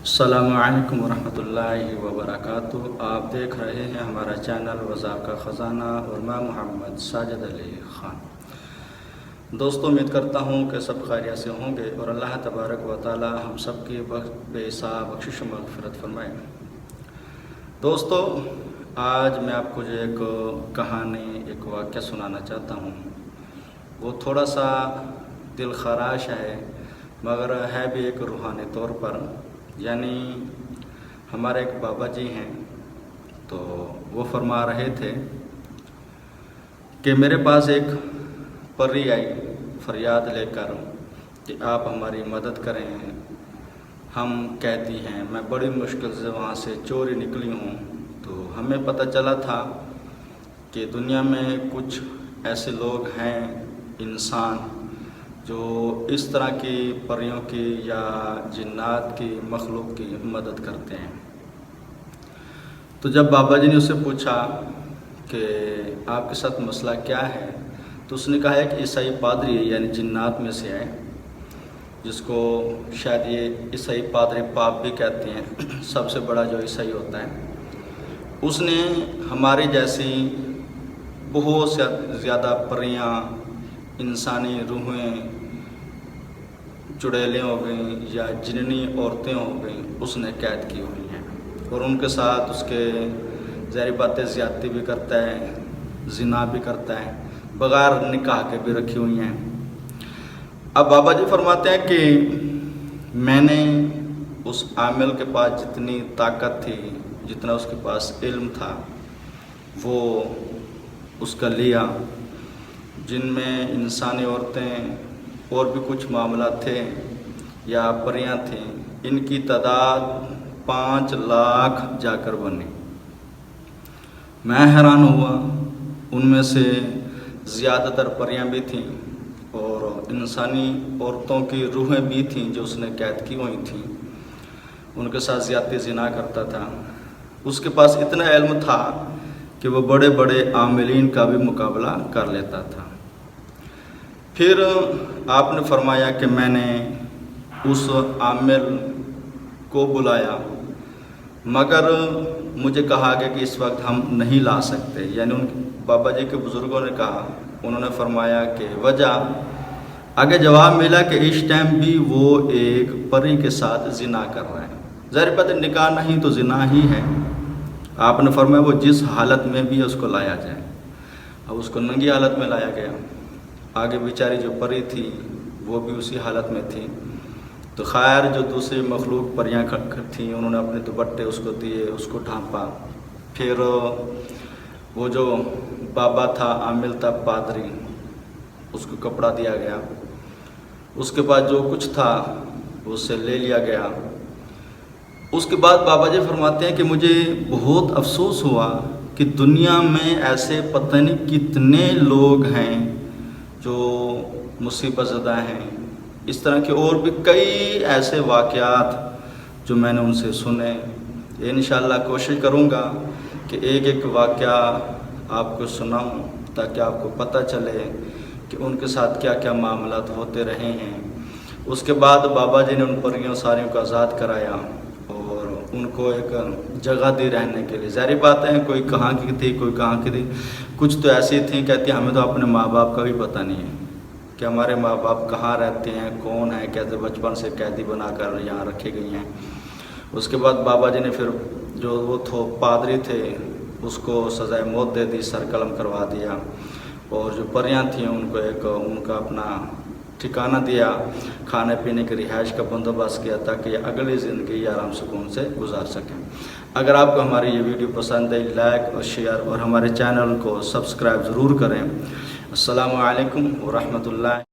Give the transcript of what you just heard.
السلام علیکم ورحمۃ اللہ وبرکاتہ۔ آپ دیکھ رہے ہیں ہمارا چینل وضاحت کا خزانہ اور میں محمد ساجد علی خان۔ دوستوں، امید کرتا ہوں کہ سب خیریت سے ہوں گے اور اللہ تبارک و تعالی ہم سب کی بے حساب بخشش و مغفرت فرمائے۔ دوستوں، آج میں آپ کو جو ایک کہانی، ایک واقعہ سنانا چاہتا ہوں۔ وہ تھوڑا سا دل خراش ہے مگر ہے بھی ایک روحانی طور پر۔ یعنی ہمارے ایک بابا جی ہیں، تو وہ فرما رہے تھے کہ میرے پاس ایک پری آئی فریاد لے کر کہ آپ ہماری مدد کریں۔ ہم کہتی ہیں میں بڑی مشکل سے وہاں سے چوری نکلی ہوں، تو ہمیں پتہ چلا تھا کہ دنیا میں کچھ ایسے لوگ ہیں، انسان، جو اس طرح کی پریوں کی یا جنات کی مخلوق کی مدد کرتے ہیں۔ تو جب بابا جی نے اسے پوچھا کہ آپ کے ساتھ مسئلہ کیا ہے، تو اس نے کہا ہے کہ عیسائی پادری، یعنی جنات میں سے ہے، جس کو شاید یہ عیسائی پادری پاپ بھی کہتے ہیں، سب سے بڑا جو عیسائی ہوتا ہے، اس نے ہماری جیسی بہت زیادہ پریاں، انسانی روحیں، چڑیلیں ہو گئیں یا جننی عورتیں ہو گئیں، اس نے قید کی ہوئی ہیں، اور ان کے ساتھ اس کے ظاہری باتیں زیادتی بھی کرتا ہے، زنا بھی کرتا ہے، بغیر نکاح کے بھی رکھی ہوئی ہیں۔ اب بابا جی فرماتے ہیں کہ میں نے اس عامل کے پاس جتنی طاقت تھی، جتنا اس کے پاس علم تھا، وہ اس کا لیا، جن میں انسانی عورتیں اور بھی کچھ معاملات تھے یا پریاں تھیں، ان کی تعداد 5 لاکھ جا کر بنی۔ میں حیران ہوا، ان میں سے زیادہ تر پریاں بھی تھیں اور انسانی عورتوں کی روحیں بھی تھیں جو اس نے قید کی ہوئی تھیں، ان کے ساتھ زیادتی زنا کرتا تھا۔ اس کے پاس اتنا علم تھا کہ وہ بڑے بڑے عاملین کا بھی مقابلہ کر لیتا تھا۔ پھر آپ نے فرمایا کہ میں نے اس عامل کو بلایا، مگر مجھے کہا گیا کہ اس وقت ہم نہیں لا سکتے۔ یعنی ان بابا جی کے بزرگوں نے کہا، انہوں نے فرمایا کہ وجہ، آگے جواب ملا کہ اس ٹائم بھی وہ ایک پری کے ساتھ زنا کر رہا ہے۔ ظاہر بات ہے، نکاح نہیں تو زنا ہی ہے۔ آپ نے فرمایا وہ جس حالت میں بھی ہے اس کو لایا جائے۔ اب اس کو ننگی حالت میں لایا گیا، آگے بیچاری جو پری تھی وہ بھی اسی حالت میں تھی۔ تو خیر، جو دوسری مخلوق پریاں تھیں، انہوں نے اپنے دوپٹے اس کو دیے، اس کو ڈھانپا۔ پھر وہ جو بابا تھا، عامل تھا، پادری، اس کو کپڑا دیا گیا، اس کے بعد جو کچھ تھا اس سے لے لیا گیا۔ اس کے بعد بابا جی فرماتے ہیں کہ مجھے بہت افسوس ہوا کہ دنیا میں ایسے پتہ نہیں کتنے لوگ ہیں جو مصیبت زدہ ہیں۔ اس طرح کے اور بھی کئی ایسے واقعات جو میں نے ان سے سنے۔ انشاءاللہ کوشش کروں گا کہ ایک ایک واقعہ آپ کو سناؤں، تاکہ آپ کو پتہ چلے کہ ان کے ساتھ کیا کیا معاملات ہوتے رہے ہیں۔ اس کے بعد بابا جی نے ان پریوں ساریوں کو آزاد کرایا اور ان کو ایک جگہ دی رہنے کے لیے۔ ظاہری بات ہے، کوئی کہاں کی تھی، کوئی کہاں کی تھی، کچھ تو ایسی تھیں کہتی ہمیں تو اپنے ماں باپ کا بھی پتہ نہیں ہے کہ ہمارے ماں باپ کہاں رہتے ہیں، کون ہیں، کیسے بچپن سے قیدی بنا کر یہاں رکھی گئی ہیں۔ اس کے بعد بابا جی نے پھر جو وہ پادری تھے اس کو سزائے موت دے دی، سر قلم کروا دیا، اور جو پریاں تھیں ان کو ان کا اپنا ٹھکانہ دیا، کھانے پینے کی رہائش کا بندوبست کیا، تاکہ یہ اگلی زندگی آرام سکون سے گزار سکیں۔ اگر آپ کو ہماری یہ ویڈیو پسند ہے، لائک اور شیئر اور ہمارے چینل کو سبسکرائب ضرور کریں۔ السلام علیکم ورحمۃ اللہ۔